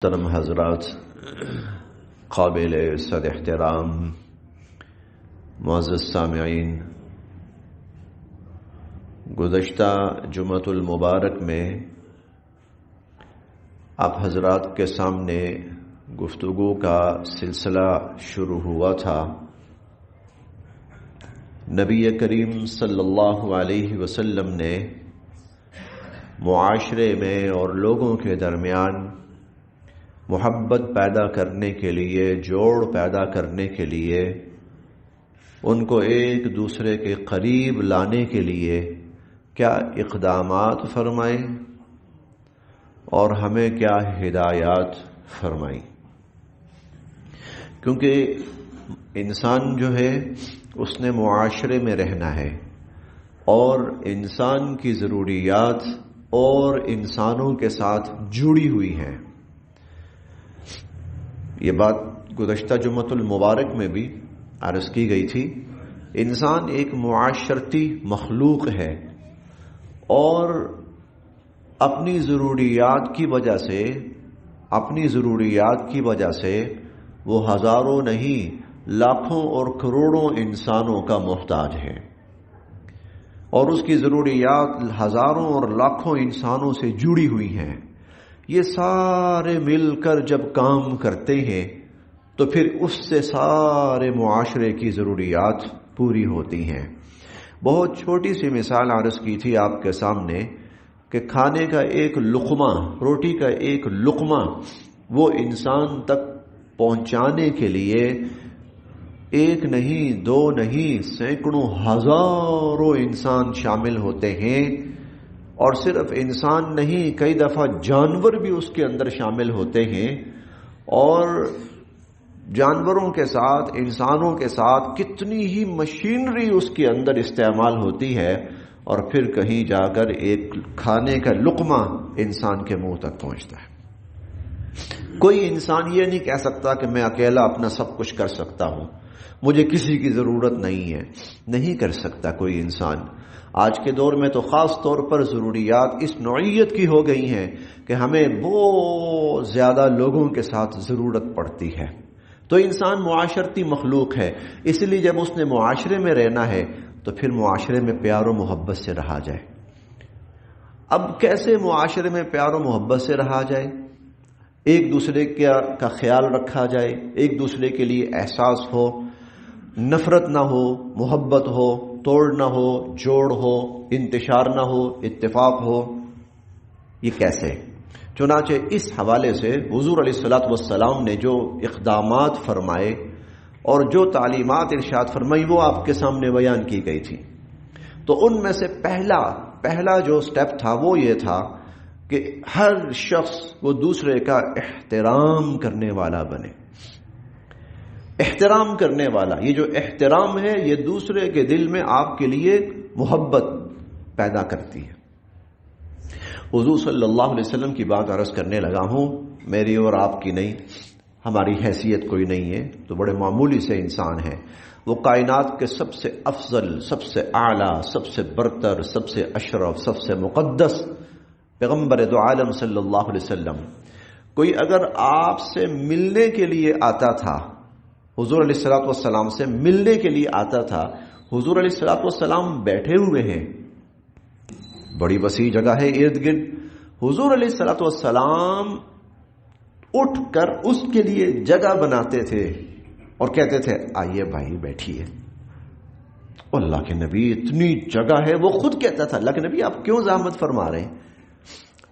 محترم حضرات، قابل صد احترام معزز سامعین، گزشتہ جمعۃ المبارک میں آپ حضرات کے سامنے گفتگو کا سلسلہ شروع ہوا تھا۔ نبی کریم صلی اللہ علیہ وسلم نے معاشرے میں اور لوگوں کے درمیان محبت پیدا کرنے کے لیے، جوڑ پیدا کرنے کے لیے، ان کو ایک دوسرے کے قریب لانے کے لیے کیا اقدامات فرمائے اور ہمیں کیا ہدایات فرمائی؟ کیونکہ انسان جو ہے اس نے معاشرے میں رہنا ہے اور انسان کی ضروریات اور انسانوں کے ساتھ جڑی ہوئی ہیں۔ یہ بات گزشتہ جمعۃ المبارک میں بھی عرض کی گئی تھی۔ انسان ایک معاشرتی مخلوق ہے اور اپنی ضروریات کی وجہ سے وہ ہزاروں نہیں لاکھوں اور کروڑوں انسانوں کا محتاج ہے، اور اس کی ضروریات ہزاروں اور لاکھوں انسانوں سے جڑی ہوئی ہیں۔ یہ سارے مل کر جب کام کرتے ہیں تو پھر اس سے سارے معاشرے کی ضروریات پوری ہوتی ہیں۔ بہت چھوٹی سی مثال عرض کی تھی آپ کے سامنے کہ کھانے کا ایک لقمہ، روٹی کا ایک لقمہ، وہ انسان تک پہنچانے کے لیے ایک نہیں، دو نہیں، سینکڑوں ہزاروں انسان شامل ہوتے ہیں، اور صرف انسان نہیں، کئی دفعہ جانور بھی اس کے اندر شامل ہوتے ہیں، اور جانوروں کے ساتھ انسانوں کے ساتھ کتنی ہی مشینری اس کے اندر استعمال ہوتی ہے، اور پھر کہیں جا کر ایک کھانے کا لقمہ انسان کے منہ تک پہنچتا ہے۔ کوئی انسان یہ نہیں کہہ سکتا کہ میں اکیلا اپنا سب کچھ کر سکتا ہوں، مجھے کسی کی ضرورت نہیں ہے۔ نہیں کر سکتا کوئی انسان۔ آج کے دور میں تو خاص طور پر ضروریات اس نوعیت کی ہو گئی ہیں کہ ہمیں بہت زیادہ لوگوں کے ساتھ ضرورت پڑتی ہے۔ تو انسان معاشرتی مخلوق ہے، اس لیے جب اس نے معاشرے میں رہنا ہے تو پھر معاشرے میں پیار و محبت سے رہا جائے۔ اب کیسے معاشرے میں پیار و محبت سے رہا جائے؟ ایک دوسرے کا خیال رکھا جائے، ایک دوسرے کے لیے احساس ہو، نفرت نہ ہو، محبت ہو، توڑ نہ ہو، جوڑ ہو، انتشار نہ ہو، اتفاق ہو۔ یہ کیسے؟ چنانچہ اس حوالے سے حضور علیہ الصلوۃ والسلام نے جو اقدامات فرمائے اور جو تعلیمات ارشاد فرمائی وہ آپ کے سامنے بیان کی گئی تھی۔ تو ان میں سے پہلا جو سٹیپ تھا وہ یہ تھا کہ ہر شخص وہ دوسرے کا احترام کرنے والا بنے۔ احترام کرنے والا، یہ جو احترام ہے یہ دوسرے کے دل میں آپ کے لیے محبت پیدا کرتی ہے۔ حضور صلی اللہ علیہ وسلم کی بات عرض کرنے لگا ہوں، میری اور آپ کی نہیں، ہماری حیثیت کوئی نہیں ہے، تو بڑے معمولی سے انسان ہے۔ وہ کائنات کے سب سے افضل، سب سے اعلیٰ، سب سے برتر، سب سے اشرف، سب سے مقدس پیغمبر دو عالم صلی اللہ علیہ وسلم۔ کوئی اگر آپ سے ملنے کے لیے آتا تھا، حضور علیہ الصلوۃ والسلام سے ملنے کے لیے آتا تھا، حضور علیہ الصلوۃ والسلام بیٹھے ہوئے ہیں، بڑی وسیع جگہ ہے ارد گرد، حضور علیہ الصلوۃ والسلام اٹھ کر اس کے لیے جگہ بناتے تھے اور کہتے تھے آئیے بھائی بیٹھیے۔ اللہ کے نبی اتنی جگہ ہے، وہ خود کہتا تھا اللہ کے نبی آپ کیوں زحمت فرما رہے ہیں،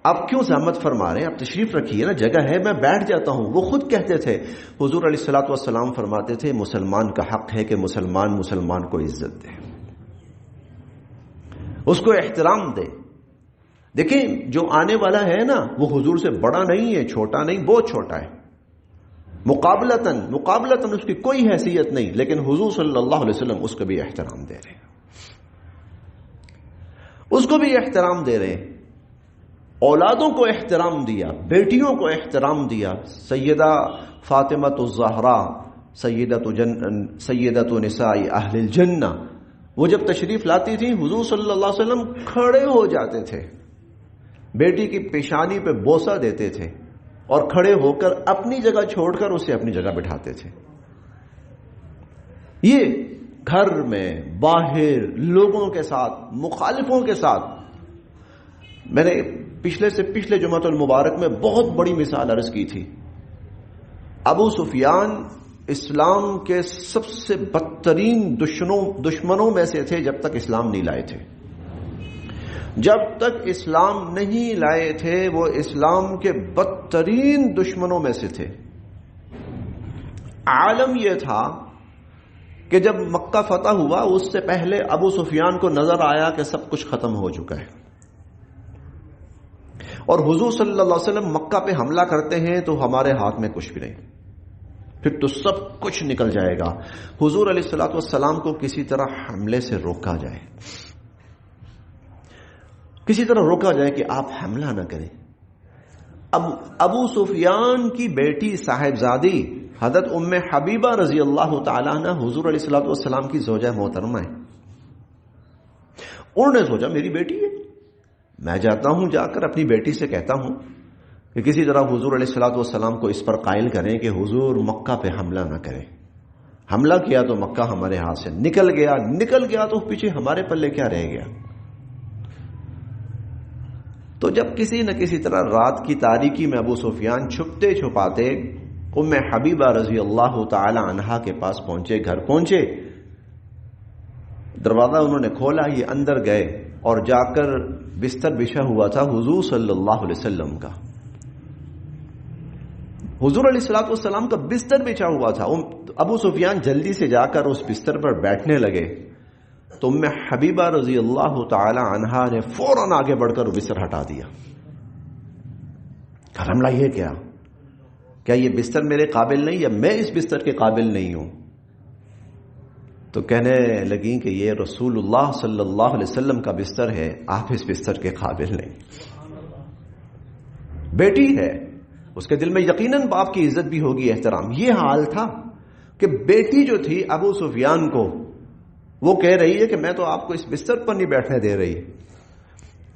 آپ کیوں زحمت فرما رہے ہیں، آپ تشریف رکھیے نا، جگہ ہے، میں بیٹھ جاتا ہوں۔ وہ خود کہتے تھے۔ حضور علیہ الصلوۃ والسلام فرماتے تھے مسلمان کا حق ہے کہ مسلمان کو عزت دے، اس کو احترام دے۔ دیکھیں جو آنے والا ہے نا وہ حضور سے بڑا نہیں ہے، چھوٹا نہیں، بہت چھوٹا ہے، مقابلتاً اس کی کوئی حیثیت نہیں، لیکن حضور صلی اللہ علیہ وسلم اس کو بھی احترام دے رہے ہیں، اس کو بھی احترام دے رہے ہیں۔ اولادوں کو احترام دیا، بیٹیوں کو احترام دیا۔ سیدہ فاطمہ الزہرا سیدۃ نساء اہل الجنہ، وہ جب تشریف لاتی تھی حضور صلی اللہ علیہ وسلم کھڑے ہو جاتے تھے، بیٹی کی پیشانی پہ بوسہ دیتے تھے، اور کھڑے ہو کر اپنی جگہ چھوڑ کر اسے اپنی جگہ بٹھاتے تھے. یہ گھر میں، باہر، لوگوں کے ساتھ، مخالفوں کے ساتھ. میں نے پچھلے جمعۃ المبارک میں بہت بڑی مثال عرض کی تھی. ابو سفیان اسلام کے سب سے بدترین دشمنوں میں سے تھے جب تک اسلام نہیں لائے تھے. جب تک اسلام نہیں لائے تھے وہ اسلام کے بدترین دشمنوں میں سے تھے. عالم یہ تھا کہ جب مکہ فتح ہوا اس سے پہلے ابو سفیان کو نظر آیا کہ سب کچھ ختم ہو چکا ہے، اور حضور صلی اللہ علیہ وسلم مکہ پہ حملہ کرتے ہیں تو ہمارے ہاتھ میں کچھ بھی نہیں، پھر تو سب کچھ نکل جائے گا. حضور علیہ الصلوۃ والسلام کو کسی طرح حملے سے روکا جائے، کسی طرح روکا جائے کہ آپ حملہ نہ کریں. اب ابو سفیان کی بیٹی صاحبزادی حضرت ام حبیبہ رضی اللہ تعالیٰ عنہ حضور علیہ الصلوۃ والسلام کی زوجہ محترمہ ہے. انہوں نے سوچا میری بیٹی ہے، میں جاتا ہوں، جا کر اپنی بیٹی سے کہتا ہوں کہ کسی طرح حضور علیہ الصلوۃ والسلام کو اس پر قائل کریں کہ حضور مکہ پہ حملہ نہ کریں. حملہ کیا تو مکہ ہمارے ہاتھ سے نکل گیا تو پیچھے ہمارے پلے کیا رہ گیا. تو جب کسی نہ کسی طرح رات کی تاریکی میں ابو سفیان چھپتے چھپاتے ام حبیبہ رضی اللہ تعالی عنہا کے پاس پہنچے، گھر پہنچے، دروازہ انہوں نے کھولا، یہ اندر گئے اور جا کر بستر بچھا ہوا تھا حضور صلی اللہ علیہ وسلم کا. حضور علیہ الصلوۃ والسلام کا بستر بچھا ہوا تھا. ابو سفیان جلدی سے جا کر اس بستر پر بیٹھنے لگے تو ام حبیبہ رضی اللہ تعالی عنہا نے فوراً آگے بڑھ کر بستر ہٹا دیا. حملہ یہ کیا یہ بستر میرے قابل نہیں یا میں اس بستر کے قابل نہیں ہوں؟ تو کہنے لگیں کہ یہ رسول اللہ صلی اللہ علیہ وسلم کا بستر ہے، آپ اس بستر کے قابل نہیں. بیٹی ہے، اس کے دل میں یقیناً باپ کی عزت بھی ہوگی، احترام. یہ حال تھا کہ بیٹی جو تھی ابو سفیان کو وہ کہہ رہی ہے کہ میں تو آپ کو اس بستر پر نہیں بیٹھنے دے رہی.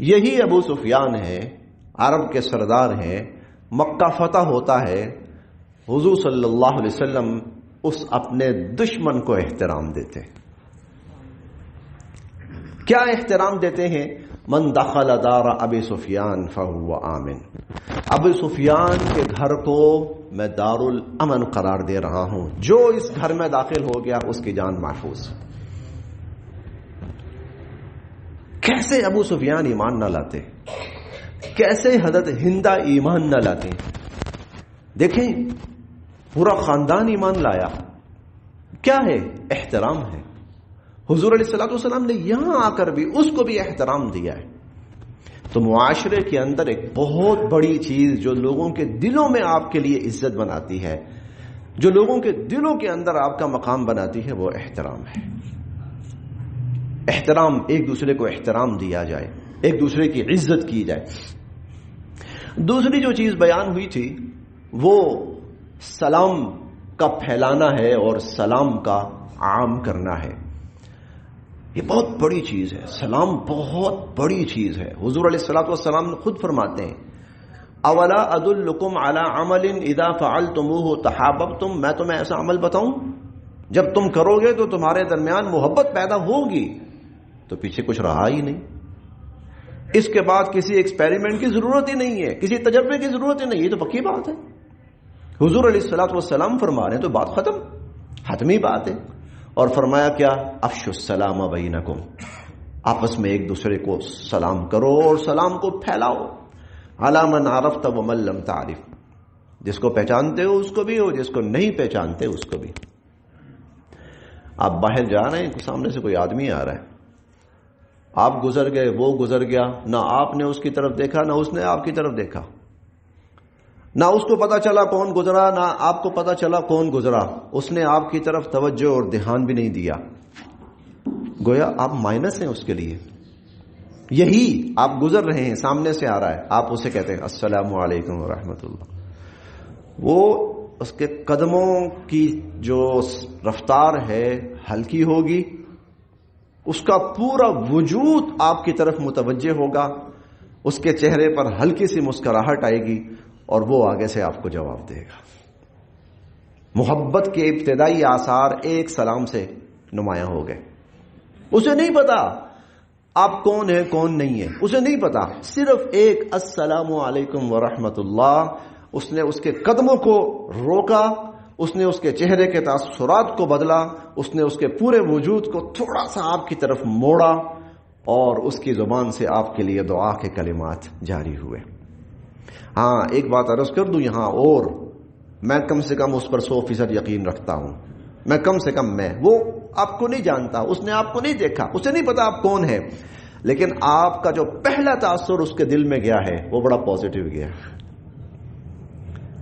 یہی ابو سفیان ہے، عرب کے سردار ہیں. مکہ فتح ہوتا ہے، حضور صلی اللہ علیہ وسلم اس اپنے دشمن کو احترام دیتے. کیا احترام دیتے ہیں؟ من دخل دار ابی سفیان فہو آمن. ابو سفیان کے گھر کو میں دار الامن قرار دے رہا ہوں، جو اس گھر میں داخل ہو گیا اس کی جان محفوظ. کیسے ابو سفیان ایمان نہ لاتے، کیسے حضرت ہندا ایمان نہ لاتے. دیکھیں پورا خاندان ایمان لایا. کیا ہے؟ احترام ہے. حضور علیہ الصلوۃ والسلام نے یہاں آ کر بھی اس کو بھی احترام دیا ہے. تو معاشرے کے اندر ایک بہت بڑی چیز جو لوگوں کے دلوں میں آپ کے لیے عزت بناتی ہے، جو لوگوں کے دلوں کے اندر آپ کا مقام بناتی ہے، وہ احترام ہے. احترام، ایک دوسرے کو احترام دیا جائے، ایک دوسرے کی عزت کی جائے. دوسری جو چیز بیان ہوئی تھی وہ سلام کا پھیلانا ہے اور سلام کا عام کرنا ہے. یہ بہت بڑی چیز ہے، سلام بہت بڑی چیز ہے. حضور علیہ الصلوۃ والسلام خود فرماتے ہیں اولا ادلکم علی عمل اذا فعلتموه تحاببتم. میں تمہیں ایسا عمل بتاؤں جب تم کرو گے تو تمہارے درمیان محبت پیدا ہوگی. تو پیچھے کچھ رہا ہی نہیں. اس کے بعد کسی ایکسپیریمنٹ کی ضرورت ہی نہیں ہے، کسی تجربے کی ضرورت ہی نہیں. یہ تو پکی بات ہے. حضور علیہ الصلوۃ والسلام فرما رہے ہیں تو بات ختم، حتمی بات ہے. اور فرمایا کیا؟ افشوا السلام بینکم. آپس میں ایک دوسرے کو سلام کرو اور سلام کو پھیلاؤ. علی من عرفت ومن لم تعرف. جس کو پہچانتے ہو اس کو بھی ہو، جس کو نہیں پہچانتے اس کو بھی. آپ باہر جا رہے ہیں، سامنے سے کوئی آدمی آ رہا ہے، آپ گزر گئے، وہ گزر گیا، نہ آپ نے اس کی طرف دیکھا نہ اس نے آپ کی طرف دیکھا، نہ اس کو پتا چلا کون گزرا نہ آپ کو پتا چلا کون گزرا. اس نے آپ کی طرف توجہ اور دھیان بھی نہیں دیا. گویا آپ مائنس ہیں اس کے لیے. یہی آپ گزر رہے ہیں، سامنے سے آ رہا ہے، آپ اسے کہتے ہیں السلام علیکم ورحمۃ اللہ. وہ اس کے قدموں کی جو رفتار ہے ہلکی ہوگی، اس کا پورا وجود آپ کی طرف متوجہ ہوگا، اس کے چہرے پر ہلکی سی مسکراہٹ آئے گی اور وہ آگے سے آپ کو جواب دے گا. محبت کے ابتدائی آثار ایک سلام سے نمایاں ہو گئے. اسے نہیں پتا آپ کون ہیں کون نہیں ہے، اسے نہیں پتا، صرف ایک السلام علیکم ورحمۃ اللہ. اس نے اس کے قدموں کو روکا، اس نے اس کے چہرے کے تاثرات کو بدلا، اس نے اس کے پورے وجود کو تھوڑا سا آپ کی طرف موڑا، اور اس کی زبان سے آپ کے لیے دعا کے کلمات جاری ہوئے. ہاں ایک بات عرض کر دوں یہاں، اور میں کم سے کم اس پر 100% یقین رکھتا ہوں، میں کم سے کم وہ آپ کو نہیں جانتا، اس نے آپ کو نہیں دیکھا، اسے نہیں پتا آپ کون ہے، لیکن آپ کا جو پہلا تاثر اس کے دل میں گیا ہے وہ بڑا پازیٹیو گیا ہے،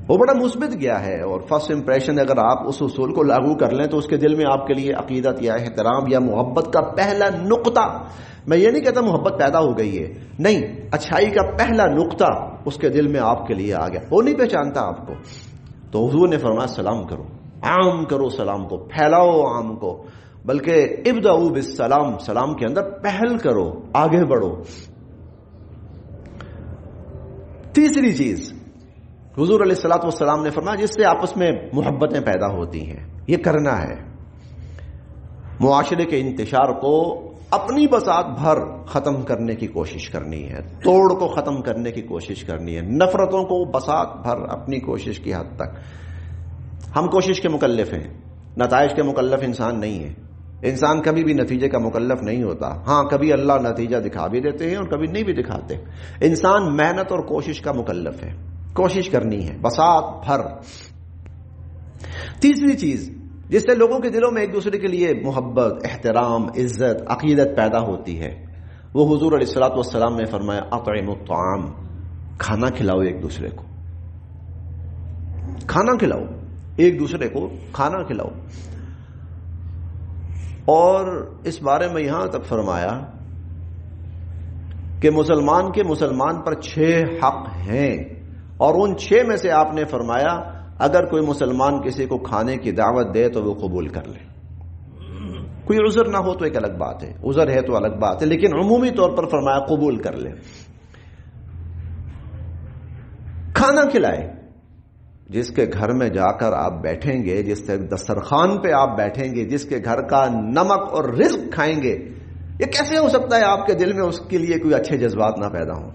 وہ بڑا مثبت گیا ہے. اور فرسٹ امپریشن اگر آپ اس اصول کو لاگو کر لیں تو اس کے دل میں آپ کے لیے عقیدت یا احترام یا محبت کا پہلا نقطہ، میں یہ نہیں کہتا محبت پیدا ہو گئی ہے، نہیں، اچھائی کا پہلا نقطہ اس کے دل میں آپ کے لیے آ گیا. وہ نہیں پہچانتا آپ کو، تو حضور نے فرمایا سلام کرو، عام کرو سلام کو، پھیلاؤ عام کو، بلکہ ابدؤ بالسلام، سلام کے اندر پہل کرو، آگے بڑھو. تیسری چیز حضور علیہ الصلوۃ والسلام نے فرمایا جس سے آپس میں محبتیں پیدا ہوتی ہیں، یہ کرنا ہے. معاشرے کے انتشار کو اپنی بساط بھر ختم کرنے کی کوشش کرنی ہے، توڑ کو ختم کرنے کی کوشش کرنی ہے، نفرتوں کو بساط بھر اپنی کوشش کی حد تک. ہم کوشش کے مکلف ہیں، نتائج کے مکلف انسان نہیں ہے. انسان کبھی بھی نتیجے کا مکلف نہیں ہوتا. ہاں کبھی اللہ نتیجہ دکھا بھی دیتے ہیں اور کبھی نہیں بھی دکھاتے. انسان محنت اور کوشش کا مکلف ہے، کوشش کرنی ہے بساط بھر. تیسری چیز جس سے لوگوں کے دلوں میں ایک دوسرے کے لیے محبت، احترام، عزت، عقیدت پیدا ہوتی ہے، وہ حضور علیہ الصلوۃ والسلام نے فرمایا اطعموا الطعام، کھانا کھلاؤ ایک دوسرے کو، کھانا کھلاؤ ایک دوسرے کو، کھانا کھلاؤ. اور اس بارے میں یہاں تک فرمایا کہ مسلمان کے مسلمان پر 6 حق ہیں، اور ان 6 میں سے آپ نے فرمایا اگر کوئی مسلمان کسی کو کھانے کی دعوت دے تو وہ قبول کر لے. کوئی عذر نہ ہو تو ایک الگ بات ہے، عذر ہے تو الگ بات ہے، لیکن عمومی طور پر فرمایا قبول کر لے. کھانا کھلائے. جس کے گھر میں جا کر آپ بیٹھیں گے، جس کے دسترخوان پہ آپ بیٹھیں گے، جس کے گھر کا نمک اور رزق کھائیں گے، یہ کیسے ہو سکتا ہے آپ کے دل میں اس کے لیے کوئی اچھے جذبات نہ پیدا ہوں؟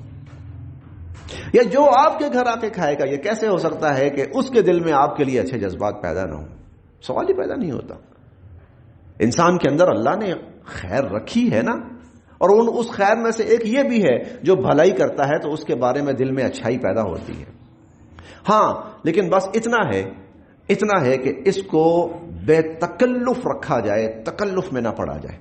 یا جو آپ کے گھر آ کے کھائے گا، یہ کیسے ہو سکتا ہے کہ اس کے دل میں آپ کے لیے اچھے جذبات پیدا نہ ہوں؟ سوال ہی پیدا نہیں ہوتا. انسان کے اندر اللہ نے خیر رکھی ہے نا، اور اس خیر میں سے ایک یہ بھی ہے جو بھلائی کرتا ہے تو اس کے بارے میں دل میں اچھائی پیدا ہوتی ہے. ہاں لیکن بس اتنا ہے کہ اس کو بے تکلف رکھا جائے، تکلف میں نہ پڑا جائے،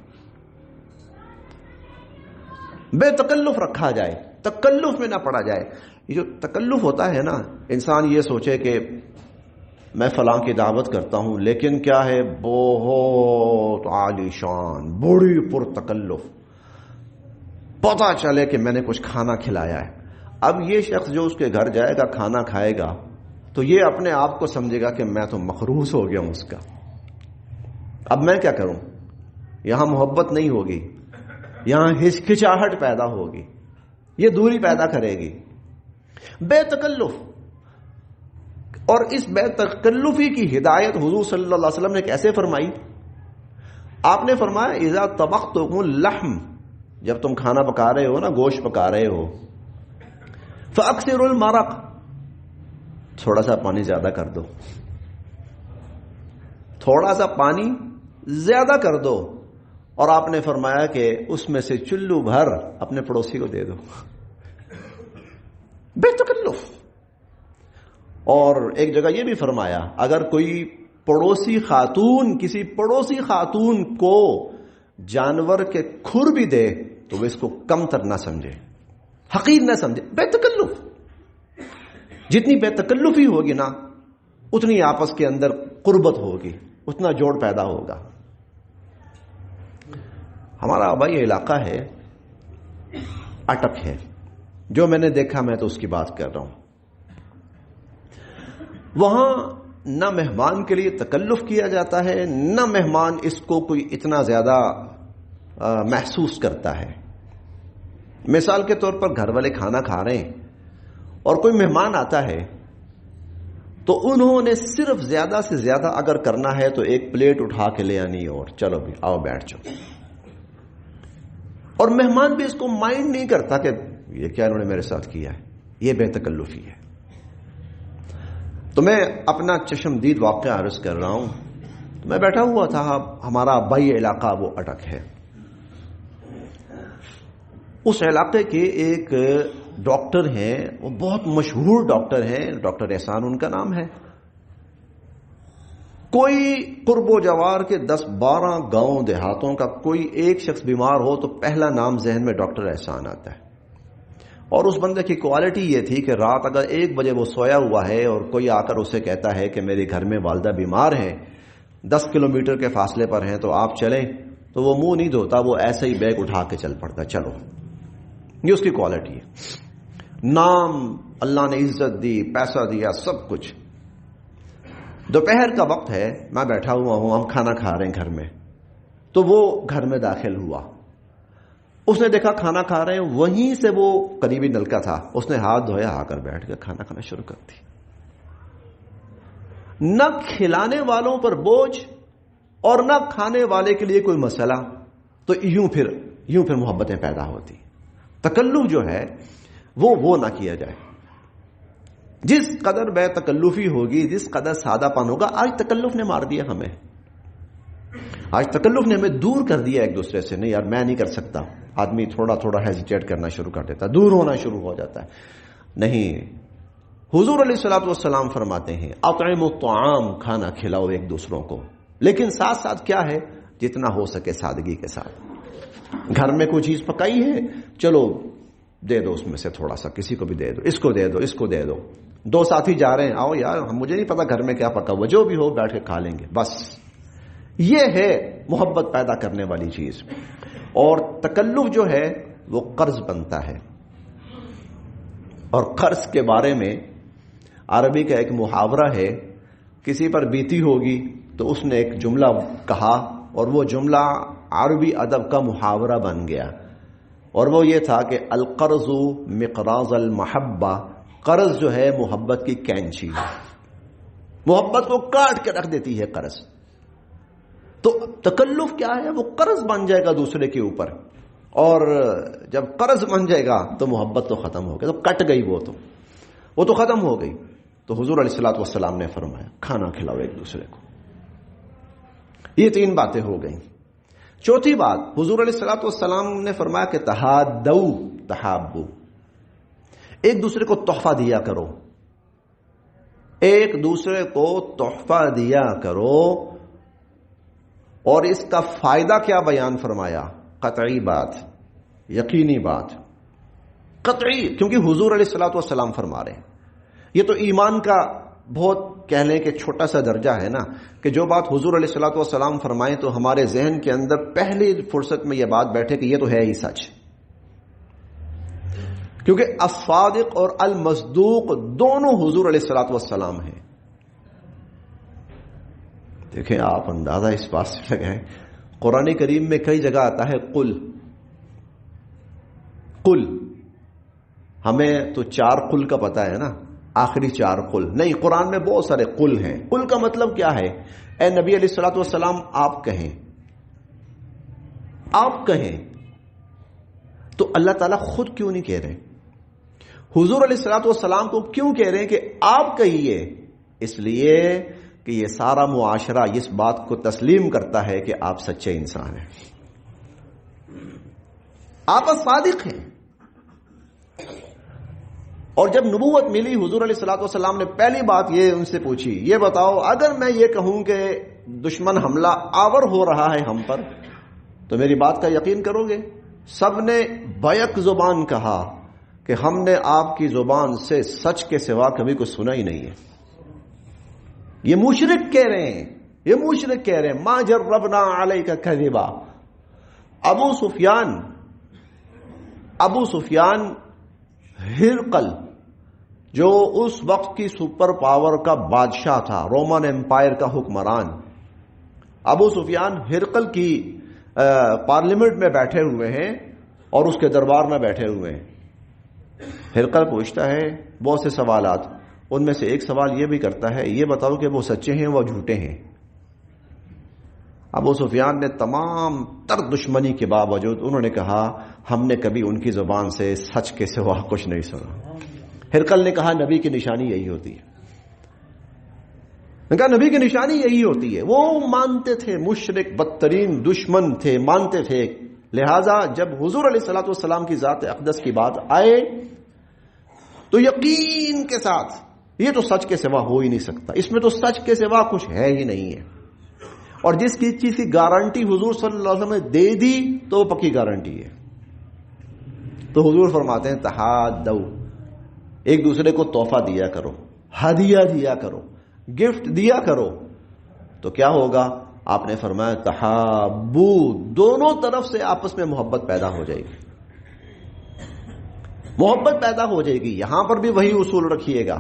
بے تکلف رکھا جائے، تکلف میں نہ پڑا جائے. یہ جو تکلف ہوتا ہے نا، انسان یہ سوچے کہ میں فلاں کی دعوت کرتا ہوں لیکن کیا ہے بہت عالی شان، بڑی پر تکلف، پتہ چلے کہ میں نے کچھ کھانا کھلایا ہے. اب یہ شخص جو اس کے گھر جائے گا کھانا کھائے گا تو یہ اپنے آپ کو سمجھے گا کہ میں تو مخروص ہو گیا ہوں اس کا، اب میں کیا کروں؟ یہاں محبت نہیں ہوگی، یہاں ہچکچاہٹ پیدا ہوگی، یہ دوری پیدا کرے گی. بے تکلف. اور اس بے تکلفی کی ہدایت حضور صلی اللہ علیہ وسلم نے کیسے فرمائی؟ آپ نے فرمایا اذا طبختم اللحم، جب تم کھانا پکا رہے ہو نا، گوشت پکا رہے ہو، فاکثروا المرق، تھوڑا سا پانی زیادہ کر دو، تھوڑا سا پانی زیادہ کر دو. اور آپ نے فرمایا کہ اس میں سے چلو بھر اپنے پڑوسی کو دے دو. بے تکلف. اور ایک جگہ یہ بھی فرمایا اگر کوئی پڑوسی خاتون کسی پڑوسی خاتون کو جانور کے کھر بھی دے تو وہ اس کو کم تر نہ سمجھے، حقیر نہ سمجھے. بے تکلف. جتنی بے تکلفی ہوگی نا اتنی آپس کے اندر قربت ہوگی، اتنا جوڑ پیدا ہوگا. ہمارا آبائی علاقہ ہے اٹک ہے، جو میں نے دیکھا میں تو اس کی بات کر رہا ہوں. وہاں نہ مہمان کے لیے تکلف کیا جاتا ہے، نہ مہمان اس کو کوئی اتنا زیادہ محسوس کرتا ہے. مثال کے طور پر گھر والے کھانا کھا رہے ہیں اور کوئی مہمان آتا ہے تو انہوں نے صرف زیادہ سے زیادہ اگر کرنا ہے تو ایک پلیٹ اٹھا کے لے آنی اور چلو بھی آؤ بیٹھ جاؤ. اور مہمان بھی اس کو مائنڈ نہیں کرتا کہ یہ کیا انہوں نے میرے ساتھ کیا ہے، یہ بے تکلفی ہے. تو میں اپنا چشمدید واقعہ عرض کر رہا ہوں. تو میں بیٹھا ہوا تھا، ہمارا بائی علاقہ وہ اٹک ہے. اس علاقے کے ایک ڈاکٹر ہیں، وہ بہت مشہور ڈاکٹر ہیں، ڈاکٹر احسان ان کا نام ہے. کوئی قرب و جوار کے 10-12 گاؤں دیہاتوں کا کوئی ایک شخص بیمار ہو تو پہلا نام ذہن میں ڈاکٹر احسان آتا ہے. اور اس بندے کی کوالٹی یہ تھی کہ رات اگر 1 بجے وہ سویا ہوا ہے اور کوئی آ کر اسے کہتا ہے کہ میرے گھر میں والدہ بیمار ہیں، 10 کلومیٹر کے فاصلے پر ہیں، تو آپ چلیں، تو وہ منہ نہیں دھوتا، وہ ایسے ہی بیگ اٹھا کے چل پڑتا. چلو، یہ اس کی کوالٹی ہے. نام اللہ نے عزت دی، پیسہ دیا، سب کچھ. دوپہر کا وقت ہے، میں بیٹھا ہوا ہوں، ہم کھانا کھا رہے ہیں گھر میں. تو وہ گھر میں داخل ہوا. اس نے دیکھا کھانا کھا رہے ہیں، وہیں سے وہ قریبی نلکا تھا، اس نے ہاتھ دھویا، آ کر بیٹھ کے کھانا کھانا شروع کر دی. نہ کھلانے والوں پر بوجھ اور نہ کھانے والے کے لیے کوئی مسئلہ. تو یوں پھر محبتیں پیدا ہوتی. تکلف جو ہے وہ نہ کیا جائے. جس قدر بے تکلفی ہوگی، جس قدر سادہ پن ہوگا. آج تکلف نے مار دیا ہمیں، آج تکلف نے ہمیں دور کر دیا ایک دوسرے سے. نہیں یار میں نہیں کر سکتا، آدمی تھوڑا تھوڑا ہیزیٹیٹ کرنا شروع کر دیتا، دور ہونا شروع ہو جاتا ہے. نہیں، حضور علیہ الصلوۃ والسلام فرماتے ہیں اطعموا الطعام، کھانا کھلاؤ ایک دوسروں کو، لیکن ساتھ ساتھ کیا ہے، جتنا ہو سکے سادگی کے ساتھ. گھر میں کوئی چیز پکائی ہے، چلو دے دو اس میں سے تھوڑا سا، کسی کو بھی دے دو، اس کو دے دو، اس کو دے دو. 2 ساتھی جا رہے ہیں، آؤ یار مجھے نہیں پتا گھر میں کیا پکا ہوا، جو بھی ہو بیٹھ کے کھا لیں گے. بس یہ ہے محبت پیدا کرنے والی چیز. اور تکلف جو ہے وہ قرض بنتا ہے. اور قرض کے بارے میں عربی کا ایک محاورہ ہے، کسی پر بیتی ہوگی تو اس نے ایک جملہ کہا، اور وہ جملہ عربی ادب کا محاورہ بن گیا. اور وہ یہ تھا کہ القرض مقراض المحبہ، قرض جو ہے محبت کی کینچی، محبت کو کاٹ کے رکھ دیتی ہے قرض. تو تکلف کیا ہے، وہ قرض بن جائے گا دوسرے کے اوپر. اور جب قرض بن جائے گا تو محبت تو ختم ہو گئی، تو کٹ گئی، وہ تو ختم ہو گئی. تو حضور علیہ الصلوۃ والسلام نے فرمایا کھانا کھلاؤ ایک دوسرے کو. یہ 3 باتیں ہو گئیں. چوتھی بات، حضور علیہ الصلوۃ والسلام نے فرمایا کہ تہادوا تحابوا، ایک دوسرے کو تحفہ دیا کرو، ایک دوسرے کو تحفہ دیا کرو. اور اس کا فائدہ کیا بیان فرمایا، قطعی بات، یقینی بات، قطعی، کیونکہ حضور علیہ الصلوۃ والسلام فرما رہے ہیں. یہ تو ایمان کا بہت کہہ لیں کہ چھوٹا سا درجہ ہے نا، کہ جو بات حضور علیہ الصلوۃ والسلام فرمائیں تو ہمارے ذہن کے اندر پہلی فرصت میں یہ بات بیٹھے کہ یہ تو ہے ہی سچ. کیونکہ الصادق اور المصدوق دونوں حضور علیہ الصلوۃ والسلام ہیں. دیکھیں آپ اندازہ اس بات سے لگائیں، قرآن کریم میں کئی جگہ آتا ہے قل. ہمیں تو 4 قل کا پتہ ہے نا، آخری 4 قل نہیں، قرآن میں بہت سارے قل ہیں. قل کا مطلب کیا ہے، اے نبی علیہ الصلوۃ والسلام آپ کہیں. تو اللہ تعالیٰ خود کیوں نہیں کہہ رہے، حضور علیہ الصلوۃ والسلام کو کیوں کہہ رہے ہیں کہ آپ کہیے؟ اس لیے کہ یہ سارا معاشرہ اس بات کو تسلیم کرتا ہے کہ آپ سچے انسان ہیں، آپ صادق ہیں. اور جب نبوت ملی، حضور علیہ الصلوۃ والسلام نے پہلی بات یہ ان سے پوچھی، یہ بتاؤ اگر میں یہ کہوں کہ دشمن حملہ آور ہو رہا ہے ہم پر، تو میری بات کا یقین کرو گے؟ سب نے بیک زبان کہا کہ ہم نے آپ کی زبان سے سچ کے سوا کبھی کچھ سنا ہی نہیں ہے. یہ مشرک کہہ رہے ہیں ما جربنا علیک کذبا. ابو سفیان ہرقل جو اس وقت کی سپر پاور کا بادشاہ تھا، رومن امپائر کا حکمران، ابو سفیان ہرقل کی پارلیمنٹ میں بیٹھے ہوئے ہیں اور اس کے دربار میں بیٹھے ہوئے ہیں. ہرقل پوچھتا ہے بہت سے سوالات، ان میں سے ایک سوال یہ بھی کرتا ہے یہ بتاؤ کہ وہ سچے ہیں وہ جھوٹے ہیں. ابو سفیان نے تمام تر دشمنی کے باوجود انہوں نے کہا ہم نے کبھی ان کی زبان سے سچ کے سوا کچھ نہیں سنا. ہرقل نے کہا نبی کی نشانی یہی ہوتی ہے. کہا نبی کی نشانی یہی ہوتی ہے. وہ مانتے تھے مشرک بدترین دشمن تھے, مانتے تھے. لہذا جب حضور علیہ الصلوۃ والسلام کی ذات اقدس کی بات آئے تو یقین کے ساتھ یہ تو سچ کے سوا ہو ہی نہیں سکتا, اس میں تو سچ کے سوا کچھ ہے ہی نہیں ہے. اور جس کی چیز کی گارنٹی حضور صلی اللہ علیہ وسلم نے دے دی تو وہ پکی گارنٹی ہے. تو حضور فرماتے ہیں تحادو, ایک دوسرے کو تحفہ دیا کرو, ہدیہ دیا کرو, گفٹ دیا کرو. تو کیا ہوگا؟ آپ نے فرمایا تحابو, دونوں طرف سے آپس میں محبت پیدا ہو جائے گی. محبت پیدا ہو جائے گی. یہاں پر بھی وہی اصول رکھیے گا,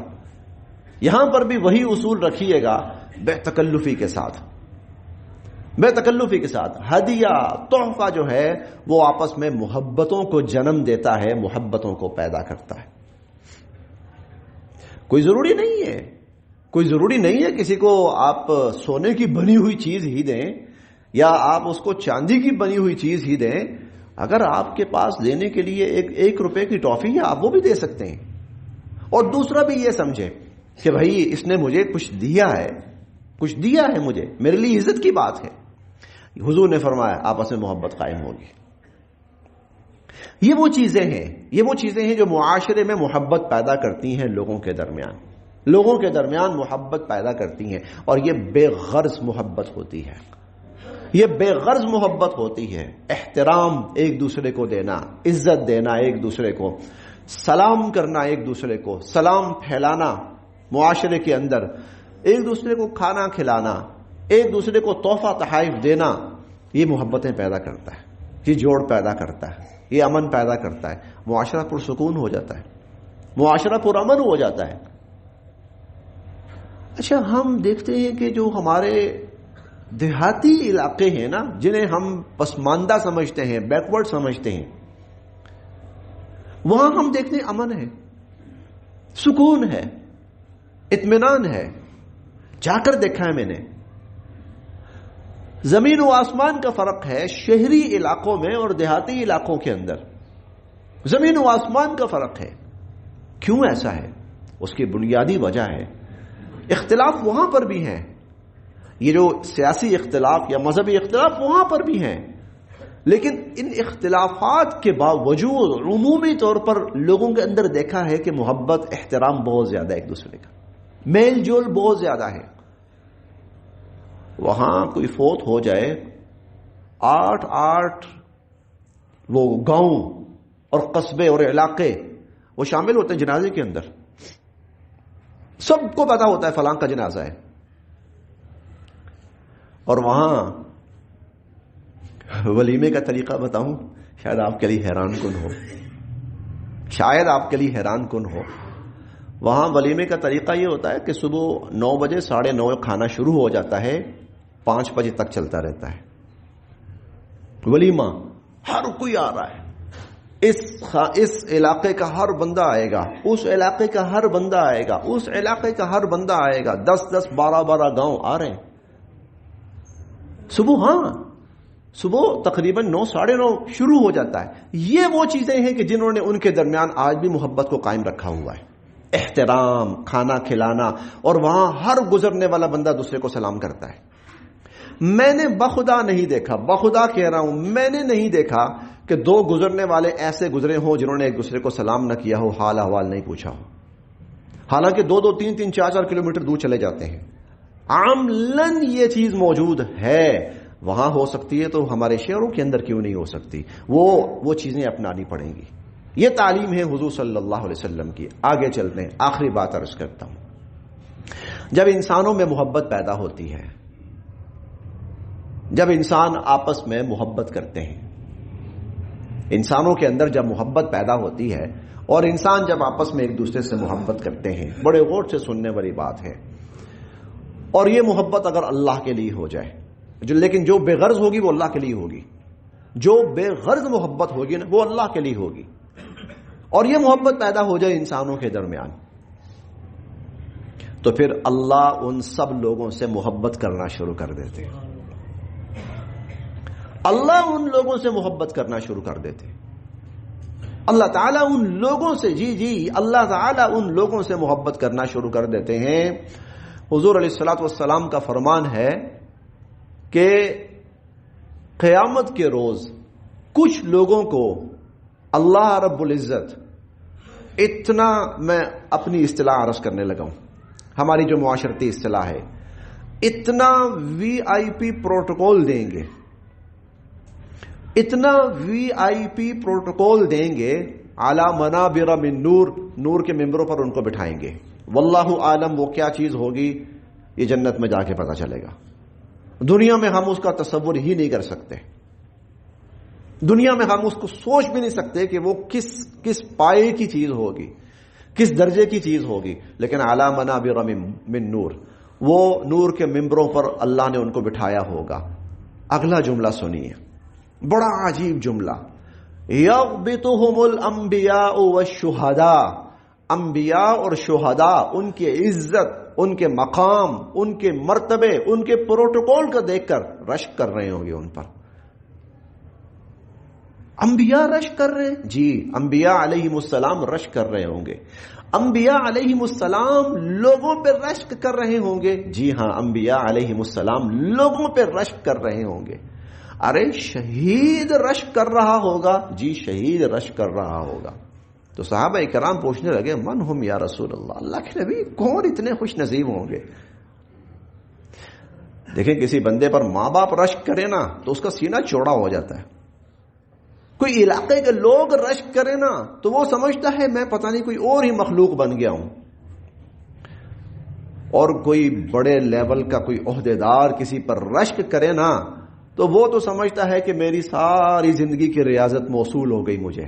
یہاں پر بھی وہی اصول رکھیے گا, بے تکلفی کے ساتھ, بے تکلفی کے ساتھ. ہدیہ تحفہ جو ہے وہ آپس میں محبتوں کو جنم دیتا ہے, محبتوں کو پیدا کرتا ہے. کوئی ضروری نہیں ہے, کوئی ضروری نہیں ہے کسی کو آپ سونے کی بنی ہوئی چیز ہی دیں یا آپ اس کو چاندی کی بنی ہوئی چیز ہی دیں. اگر آپ کے پاس دینے کے لیے ایک روپے کی ٹافی ہے آپ وہ بھی دے سکتے ہیں. اور دوسرا بھی یہ سمجھے کہ بھائی اس نے مجھے کچھ دیا ہے, کچھ دیا ہے مجھے, میرے لیے عزت کی بات ہے. حضور نے فرمایا آپس میں محبت قائم ہوگی. یہ وہ چیزیں ہیں, یہ وہ چیزیں ہیں جو معاشرے میں محبت پیدا کرتی ہیں, لوگوں کے درمیان, لوگوں کے درمیان محبت پیدا کرتی ہیں. اور یہ بے غرض محبت ہوتی ہے, یہ بے غرض محبت ہوتی ہے. احترام ایک دوسرے کو دینا, عزت دینا ایک دوسرے کو, سلام کرنا ایک دوسرے کو, سلام پھیلانا معاشرے کے اندر, ایک دوسرے کو کھانا کھلانا, ایک دوسرے کو تحفہ تحائف دینا, یہ محبتیں پیدا کرتا ہے, یہ جوڑ پیدا کرتا ہے, یہ امن پیدا کرتا ہے. معاشرہ پرسکون ہو جاتا ہے, معاشرہ پرامن ہو جاتا ہے. اچھا ہم دیکھتے ہیں کہ جو ہمارے دیہاتی علاقے ہیں نا, جنہیں ہم پسماندہ سمجھتے ہیں, بیکورڈ سمجھتے ہیں, وہاں ہم دیکھتے ہیں امن ہے, سکون ہے, اطمینان ہے. جا کر دیکھا ہے میں نے, زمین و آسمان کا فرق ہے شہری علاقوں میں اور دیہاتی علاقوں کے اندر. زمین و آسمان کا فرق ہے. کیوں ایسا ہے؟ اس کی بنیادی وجہ ہے اختلاف وہاں پر بھی ہیں, یہ جو سیاسی اختلاف یا مذہبی اختلاف وہاں پر بھی ہیں, لیکن ان اختلافات کے باوجود عمومی طور پر لوگوں کے اندر دیکھا ہے کہ محبت, احترام بہت زیادہ ہے, ایک دوسرے کا میل جول بہت زیادہ ہے. وہاں کوئی فوت ہو جائے, 8 وہ گاؤں اور قصبے اور علاقے وہ شامل ہوتے ہیں جنازے کے اندر. سب کو پتا ہوتا ہے فلاں کا جنازہ ہے. اور وہاں ولیمے کا طریقہ بتاؤں, شاید آپ کے لیے حیران کن ہو, شاید آپ کے لیے حیران کن ہو. وہاں ولیمے کا طریقہ یہ ہوتا ہے کہ صبح 9 بجے 9:30 کھانا شروع ہو جاتا ہے, 5 بجے تک چلتا رہتا ہے ولیمہ. ہر کوئی آ رہا ہے, اس علاقے کا ہر بندہ آئے گا, اس علاقے کا ہر بندہ آئے گا, اس علاقے کا ہر بندہ آئے گا. 10 12 گاؤں آ رہے ہیں صبح. ہاں صبح تقریباً 9 9:30 شروع ہو جاتا ہے. یہ وہ چیزیں ہیں کہ جنہوں نے ان کے درمیان آج بھی محبت کو قائم رکھا ہوا ہے. احترام, کھانا کھلانا, اور وہاں ہر گزرنے والا بندہ دوسرے کو سلام کرتا ہے. میں نے بخدا نہیں دیکھا, بخدا کہہ رہا ہوں, میں نے نہیں دیکھا کہ 2 گزرنے والے ایسے گزرے ہوں جنہوں نے ایک دوسرے کو سلام نہ کیا ہو, حال احوال نہیں پوچھا ہو. حالانکہ 2 3 4 کلومیٹر دور چلے جاتے ہیں. عملاً یہ چیز موجود ہے. وہاں ہو سکتی ہے تو ہمارے شہروں کے اندر کیوں نہیں ہو سکتی؟ وہ چیزیں اپنانی پڑیں گی. یہ تعلیم ہے حضور صلی اللہ علیہ وسلم کی. آگے چلتے ہیں, آخری بات عرض کرتا ہوں. جب انسانوں میں محبت پیدا ہوتی ہے, جب انسان آپس میں محبت کرتے ہیں, انسانوں کے اندر جب محبت پیدا ہوتی ہے اور انسان جب آپس میں ایک دوسرے سے محبت کرتے ہیں, بڑے غور سے سننے والی بات ہے. اور یہ محبت اگر اللہ کے لیے ہو جائے, لیکن جو بے غرض ہوگی وہ اللہ کے لیے ہوگی, جو بے غرض محبت ہوگی نا وہ اللہ کے لیے ہوگی. اور یہ محبت پیدا ہو جائے انسانوں کے درمیان, تو پھر اللہ ان سب لوگوں سے محبت کرنا شروع کر دیتے. اللہ ان لوگوں سے محبت کرنا شروع کر دیتے. اللہ تعالیٰ ان لوگوں سے اللہ تعالیٰ ان لوگوں سے محبت کرنا شروع کر دیتے ہیں. حضور علیہ الصلوۃ والسلام کا فرمان ہے کہ قیامت کے روز کچھ لوگوں کو اللہ رب العزت اتنا، میں اپنی اصطلاح عرض کرنے لگا ہوں، ہماری جو معاشرتی اصطلاح ہے، اتنا وی آئی پی پروٹوکول دیں گے، اتنا وی آئی پی پروٹوکول دیں گے، اعلی منابر من نور، نور کے ممبروں پر ان کو بٹھائیں گے. واللہ عالم وہ کیا چیز ہوگی یہ جنت میں جا کے پتہ چلے گا. دنیا میں ہم اس کا تصور ہی نہیں کر سکتے، دنیا میں ہم اس کو سوچ بھی نہیں سکتے کہ وہ کس پائے کی چیز ہوگی، کس درجے کی چیز ہوگی. لیکن اعلی منابر من نور، وہ نور کے ممبروں پر اللہ نے ان کو بٹھایا ہوگا. اگلا جملہ سنیے، بڑا عجیب جملہ، یغبطہم الانبیاء والشہداء. انبیاء اور شہداء ان کی عزت، ان کے مقام، ان کے مرتبے، ان کے پروٹوکول کو دیکھ کر رشک کر رہے ہوں گے ان پر. انبیاء رشک کر رہے ہیں؟ جی، انبیاء علیہم السلام رشک کر رہے ہوں گے. انبیاء علیہم السلام لوگوں پہ رشک کر رہے ہوں گے. جی ہاں، انبیاء علیہم السلام لوگوں پہ رشک کر رہے ہوں گے. ارے شہید رشک کر رہا ہوگا؟ جی شہید رشک کر رہا ہوگا. تو صحابہ کرام پوچھنے لگے، من ہم یا رسول اللہ، اللہ کے نبی کون اتنے خوش نصیب ہوں گے؟ دیکھیں کسی بندے پر ماں باپ رشک کرے نا تو اس کا سینہ چوڑا ہو جاتا ہے. کوئی علاقے کے لوگ رشک کرے نا تو وہ سمجھتا ہے میں پتہ نہیں کوئی اور ہی مخلوق بن گیا ہوں. اور کوئی بڑے لیول کا کوئی عہدیدار کسی پر رشک کرے نا تو وہ تو سمجھتا ہے کہ میری ساری زندگی کی ریاضت موصول ہو گئی مجھے.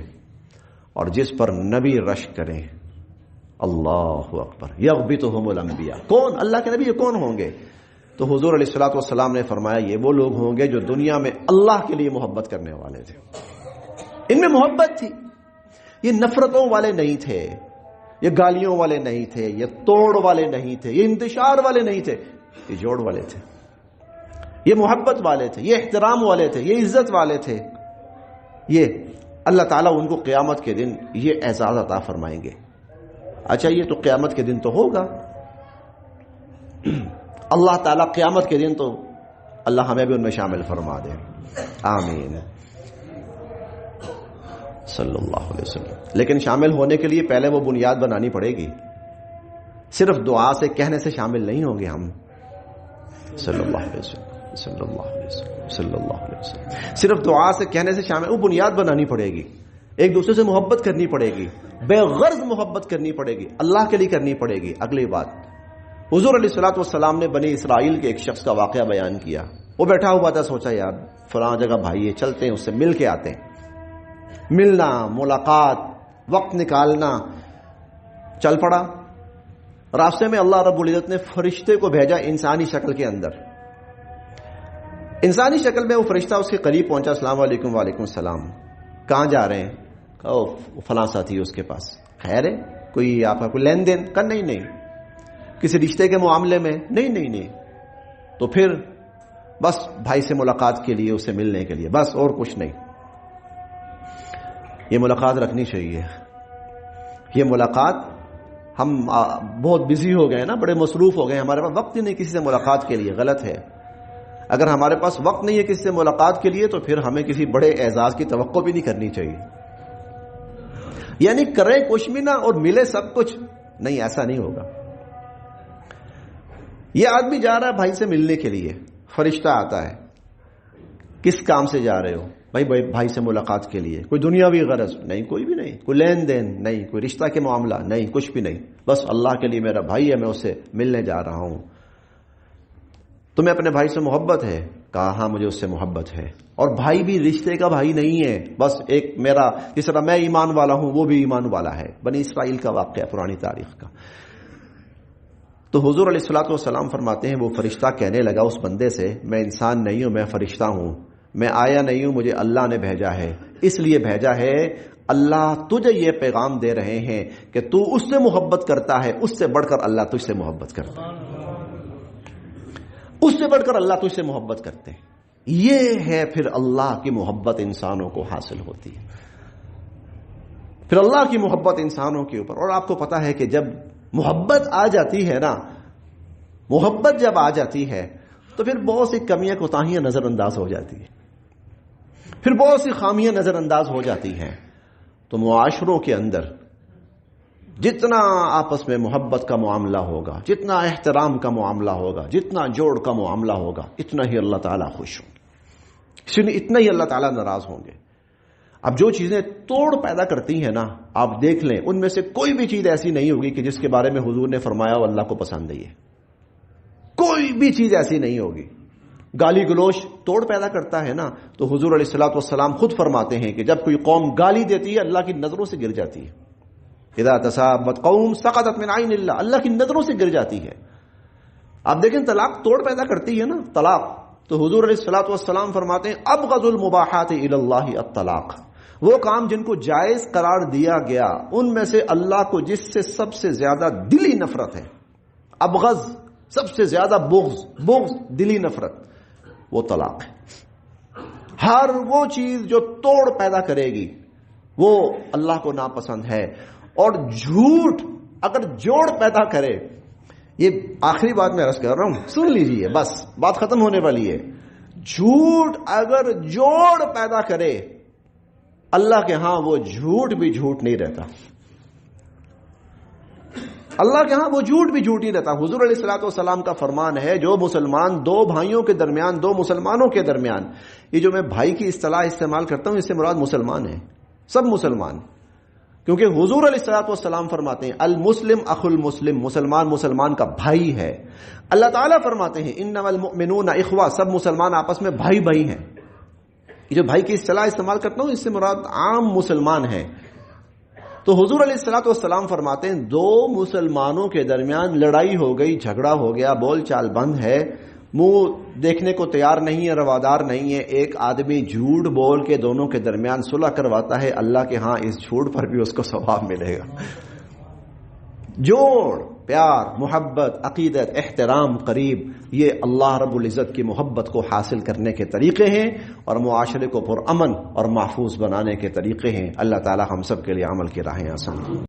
اور جس پر نبی رشک کریں، اللہ اکبر، یغبطہم الانبیاء. کون؟ اللہ کے نبی. یہ کون ہوں گے؟ تو حضور علیہ الصلوۃ والسلام نے فرمایا یہ وہ لوگ ہوں گے جو دنیا میں اللہ کے لیے محبت کرنے والے تھے. ان میں محبت تھی، یہ نفرتوں والے نہیں تھے، یہ گالیوں والے نہیں تھے، یہ توڑ والے نہیں تھے، یہ انتشار والے نہیں تھے، یہ جوڑ والے تھے، یہ محبت والے تھے، یہ احترام والے تھے، یہ عزت والے تھے. یہ اللہ تعالیٰ ان کو قیامت کے دن یہ اعزاز عطا فرمائیں گے. اچھا یہ تو قیامت کے دن تو ہوگا، اللہ تعالیٰ قیامت کے دن تو اللہ ہمیں بھی ان میں شامل فرما دے. آمین صلی اللہ علیہ وسلم. لیکن شامل ہونے کے لیے پہلے وہ بنیاد بنانی پڑے گی. صرف دعا سے کہنے سے شامل نہیں ہوں گے ہم. صلی اللہ علیہ وسلم، صلی اللہ علیہ وسلم، صلی اللہ علیہ وسلم. صرف دعا سے کہنے سے شامل، وہ بنیاد بنانی پڑے گی. ایک دوسرے سے محبت کرنی پڑے گی، بے غرض محبت کرنی پڑے گی، اللہ کے لیے کرنی پڑے گی. اگلی بات، حضور علیہ الصلوۃ والسلام نے بنی اسرائیل کے ایک شخص کا واقعہ بیان کیا. وہ بیٹھا ہوا تھا، سوچا یار فلاں جگہ بھائی ہے، چلتے ہیں اس سے مل کے آتے ہیں. ملنا، ملاقات، وقت نکالنا. چل پڑا. راستے میں اللہ رب العزت نے فرشتے کو بھیجا انسانی شکل کے اندر. انسانی شکل میں وہ فرشتہ اس کے قریب پہنچا. السلام علیکم. وعلیکم السلام. کہاں جا رہے ہیں؟ کہا فلاں ساتھی اس کے پاس. خیر ہے؟ کوئی آپ کا کوئی لین دین؟ کہا نہیں. کسی رشتے کے معاملے میں؟ نہیں. تو پھر بس بھائی سے ملاقات کے لیے، اسے ملنے کے لیے، بس اور کچھ نہیں. یہ ملاقات رکھنی چاہیے. یہ ملاقات، ہم بہت بزی ہو گئے نا، بڑے مصروف ہو گئے، ہمارے پاس وقت ہی نہیں کسی سے ملاقات کے لیے. غلط ہے. اگر ہمارے پاس وقت نہیں ہے کسی سے ملاقات کے لیے تو پھر ہمیں کسی بڑے اعزاز کی توقع بھی نہیں کرنی چاہیے. یعنی کریں کچھ بھی نہ اور ملے سب کچھ نہیں، ایسا نہیں ہوگا. یہ آدمی جا رہا ہے بھائی سے ملنے کے لیے. فرشتہ آتا ہے، کس کام سے جا رہے ہو؟ بھائی سے ملاقات کے لیے. کوئی دنیاوی غرض؟ نہیں، کوئی بھی نہیں. کوئی لین دین؟ نہیں. کوئی رشتہ کے معاملہ؟ نہیں، کچھ بھی نہیں. بس اللہ کے لیے میرا بھائی ہے، میں اس سے ملنے جا رہا ہوں. تمہیں اپنے بھائی سے محبت ہے؟ کہا ہاں مجھے اس سے محبت ہے. اور بھائی بھی رشتے کا بھائی نہیں ہے، بس ایک میرا، جس طرح میں ایمان والا ہوں وہ بھی ایمان والا ہے. بنی اسرائیل کا واقعہ، پرانی تاریخ کا. تو حضور علیہ الصلوۃ والسلام فرماتے ہیں وہ فرشتہ کہنے لگا اس بندے سے، میں انسان نہیں ہوں، میں فرشتہ ہوں. میں آیا نہیں ہوں، مجھے اللہ نے بھیجا ہے، اس لیے بھیجا ہے اللہ تجھے یہ پیغام دے رہے ہیں کہ تو اس سے محبت کرتا ہے، اس سے بڑھ کر اللہ تجھ سے محبت کرتا ہے، اس سے بڑھ کر اللہ تجھ سے محبت کرتے ہیں۔ یہ ہے پھر اللہ کی محبت انسانوں کو حاصل ہوتی ہے، پھر اللہ کی محبت انسانوں کے اوپر۔ اور آپ کو پتا ہے کہ جب محبت آ جاتی ہے نا، محبت جب آ جاتی ہے تو پھر بہت سی کمیاں کوتاہیاں نظر انداز ہو جاتی ہیں، پھر بہت سی خامیاں نظر انداز ہو جاتی ہیں۔ تو معاشروں کے اندر جتنا آپس میں محبت کا معاملہ ہوگا، جتنا احترام کا معاملہ ہوگا، جتنا جوڑ کا معاملہ ہوگا، اتنا ہی اللہ تعالیٰ خوش ہوں گے، اتنا ہی اللہ تعالیٰ ناراض ہوں گے۔ اب جو چیزیں توڑ پیدا کرتی ہیں نا، آپ دیکھ لیں ان میں سے کوئی بھی چیز ایسی نہیں ہوگی کہ جس کے بارے میں حضور نے فرمایا وہ اللہ کو پسند نہیں ہے، کوئی بھی چیز ایسی نہیں ہوگی۔ گالی گلوچ توڑ پیدا کرتا ہے نا، تو حضور علیہ الصلوۃ والسلام خود فرماتے ہیں کہ جب کوئی قوم گالی دیتی ہے اللہ کی نظروں سے گر جاتی ہے، اذا تسابت قوم سقطت من عین اللہ، اللہ کی نظروں سے گر جاتی ہے۔ آپ دیکھیں طلاق توڑ پیدا کرتی ہے نا طلاق، تو حضور علیہ الصلوۃ والسلام فرماتے ہیں ابغض المباحات الی اللہ الطلاق، وہ کام جن کو جائز قرار دیا گیا ان میں سے اللہ کو جس سے سب سے زیادہ دلی نفرت ہے، ابغض سب سے زیادہ بغض دلی نفرت، وہ طلاق ہے۔ ہر وہ چیز جو توڑ پیدا کرے گی وہ اللہ کو ناپسند ہے۔ اور جھوٹ اگر جوڑ پیدا کرے، یہ آخری بات میں عرض کر رہا ہوں، سن لیجئے، بس بات ختم ہونے والی ہے۔ جھوٹ اگر جوڑ پیدا کرے، اللہ کے ہاں وہ جھوٹ بھی جھوٹ نہیں رہتا، اللہ کے ہاں وہ جھوٹ بھی جھوٹ نہیں رہتا۔ حضور علیہ الصلوۃ والسلام کا فرمان ہے جو مسلمان دو بھائیوں کے درمیان، دو مسلمانوں کے درمیان، یہ جو میں بھائی کی اصطلاح استعمال کرتا ہوں اس سے مراد مسلمان ہیں، سب مسلمان، کیونکہ حضور علیہ الصلوۃ والسلام فرماتے ہیں المسلم اخو المسلم، مسلمان مسلمان کا بھائی ہے۔ اللہ تعالیٰ فرماتے ہیں انما المؤمنون اخوہ، سب مسلمان آپس میں بھائی بھائی ہیں۔ یہ جو بھائی کی اصطلاح استعمال کرتا ہوں اس سے مراد عام مسلمان ہیں۔ تو حضور علیہ الصلوۃ والسلام فرماتے ہیں دو مسلمانوں کے درمیان لڑائی ہو گئی، جھگڑا ہو گیا، بول چال بند ہے، منہ دیکھنے کو تیار نہیں ہے، روادار نہیں ہے، ایک آدمی جھوٹ بول کے دونوں کے درمیان صلح کرواتا ہے، اللہ کے ہاں اس جھوٹ پر بھی اس کو ثواب ملے گا۔ جوڑ، پیار، محبت، عقیدت، احترام، قریب، یہ اللہ رب العزت کی محبت کو حاصل کرنے کے طریقے ہیں اور معاشرے کو پرامن اور محفوظ بنانے کے طریقے ہیں۔ اللہ تعالی ہم سب کے لیے عمل کی راہیں آسان